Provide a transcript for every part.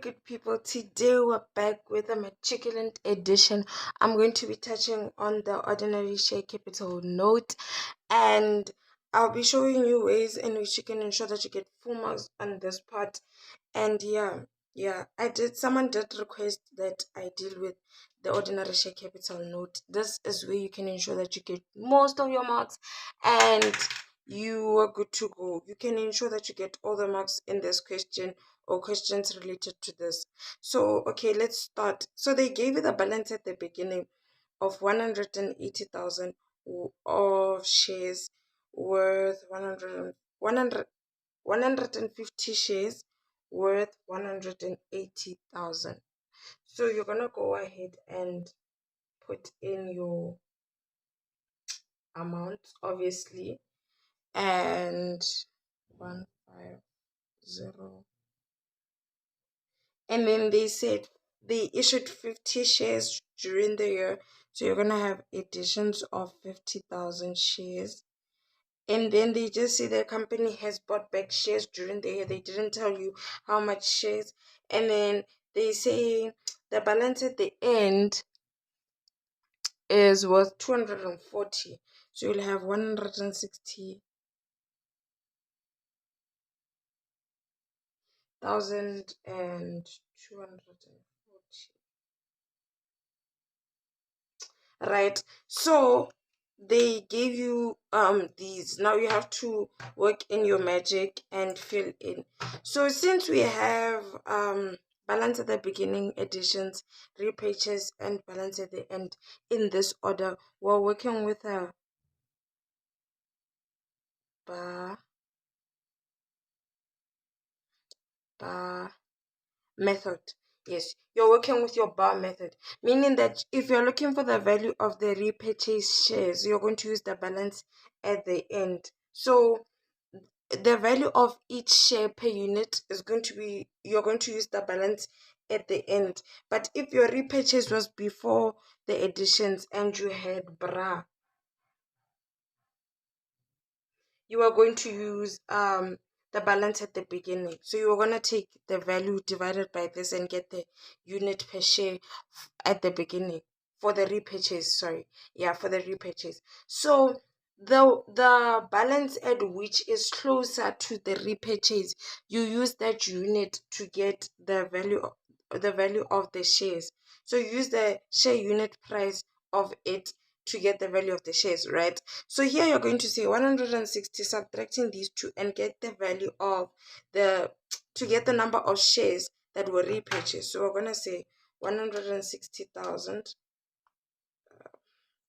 good people. Today we're back with a matriculant edition. I'm going to be touching on the ordinary share capital note, and I'll be showing you ways in which you can ensure that you get full marks on this part. And someone did request that I deal with the ordinary share capital note. This is where you can ensure that you get most of your marks and you are good to go. You can ensure that you get all the marks in this question or questions related to this. So, okay, let's start. So they gave you the balance at the beginning of 180,000 of shares worth 150 shares worth 180,000. So you're gonna go ahead and put in your amount, obviously, and 150. And then they said they issued 50 shares during the year, so you're gonna have additions of 50,000 shares. And then they just say the company has bought back shares during the year. They didn't tell you how much shares. And then they say the balance at the end is worth 240. So you'll have 160,240. Right? So they gave you these. Now you have to work in your magic and fill in. So since we have balance at the beginning, additions, repurchase, and balance at the end in this order, we're working with a bar method. Yes, you're working with your bar method, meaning that if you're looking for the value of the repurchase shares, you're going to use the balance at the end. So the value of each share per unit is going to be, you're going to use the balance at the end. But if your repurchase was before the additions and you had bra, you are going to use the balance at the beginning. So you're going to take the value divided by this and get the unit per share at the beginning for the repurchase. For the repurchase. So the balance at which is closer to the repurchase, you use that unit to get the value of the shares. So you use the share unit price of it to get the value of the shares, right? So here you're going to say 160, subtracting these two, and get the value of to get the number of shares that were repurchased. So we're going to say 160,000,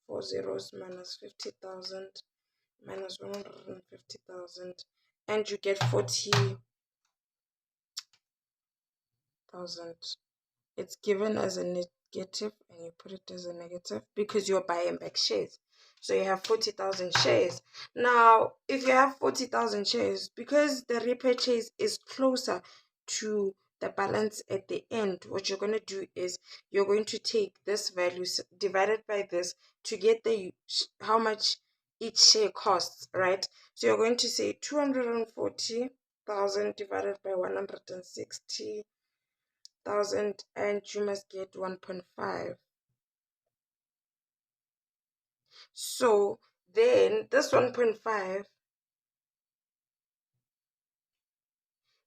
4 zeros minus 50,000 minus 150,000, and you get 40,000. It's given as a negative and you put it as a negative because you're buying back shares. So you have 40,000 shares. Now, if you have 40,000 shares, because the repurchase is closer to the balance at the end, what you're going to do is you're going to take this value divided by this to get the how much each share costs, right? So you're going to say 240,000 divided by 160,000, and you must get 1.5. So then this 1.5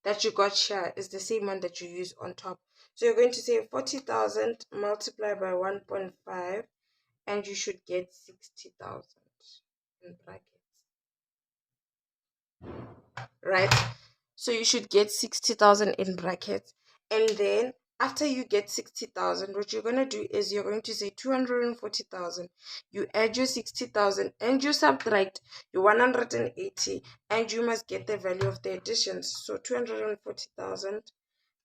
that you got here is the same one that you use on top. So you're going to say 40,000 multiplied by 1.5, and you should get 60,000 in brackets. Right? So you should get 60,000 in brackets. And then after you get 60,000, what you're going to do is you're going to say 240,000. You add your 60,000 and you subtract your 180, and you must get the value of the additions. So 240,000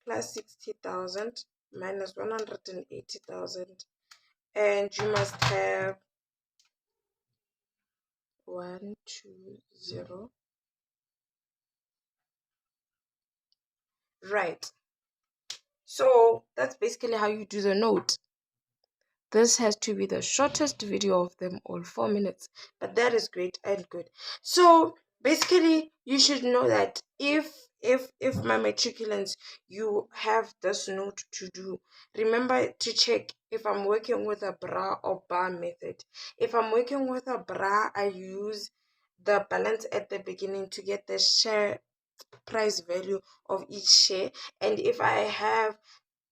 plus 60,000 minus 180,000, and you must have 120. Right. So that's basically how you do the note. This has to be the shortest video of them all, 4 minutes, but that is great and good. So basically you should know that if if my matriculants, you have this note to do, remember to check if I'm working with a bra or bar method. If I'm working with a bra, I use the balance at the beginning to get the share price value of each share. And if I have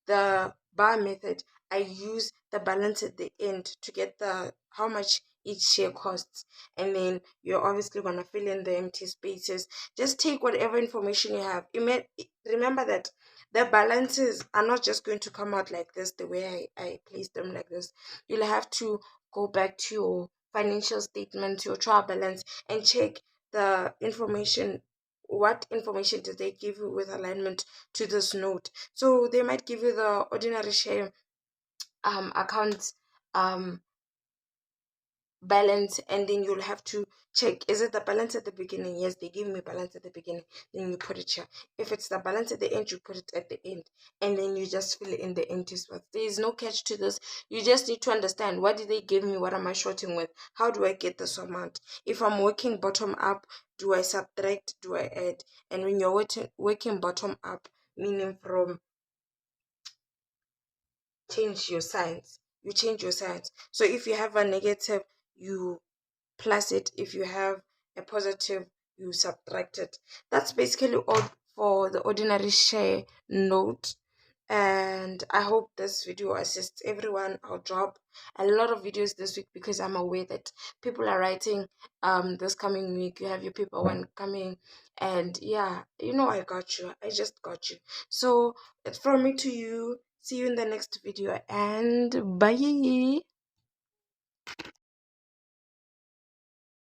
the bar method, I use the balance at the end to get the how much each share costs. And then you're obviously gonna fill in the empty spaces. Just take whatever information you have. Remember that the balances are not just going to come out like this, the way I place them like this. You'll have to go back to your financial statement, your trial balance, and check the information. What information did they give you with alignment to this note? So they might give you the ordinary share account um balance, and then you'll have to check, is it the balance at the beginning? Yes, they give me balance at the beginning, then you put it here. If it's the balance at the end, you put it at the end, and then you just fill in the empty spots. There is no catch to this. You just need to understand, what did they give me, what am I shorting with, how do I get this amount? If I'm working bottom up, do I subtract, do I add? And when you're working bottom up, meaning from change your signs, you change your signs. So if you have a negative, you plus it. If you have a positive, you subtract it. That's basically all for the ordinary share note. And I hope this video assists everyone. I'll drop a lot of videos this week because I'm aware that people are writing this coming week. You have your paper one coming, and yeah, I got you. I just got you. So it's from me to you. See you in the next video, and bye.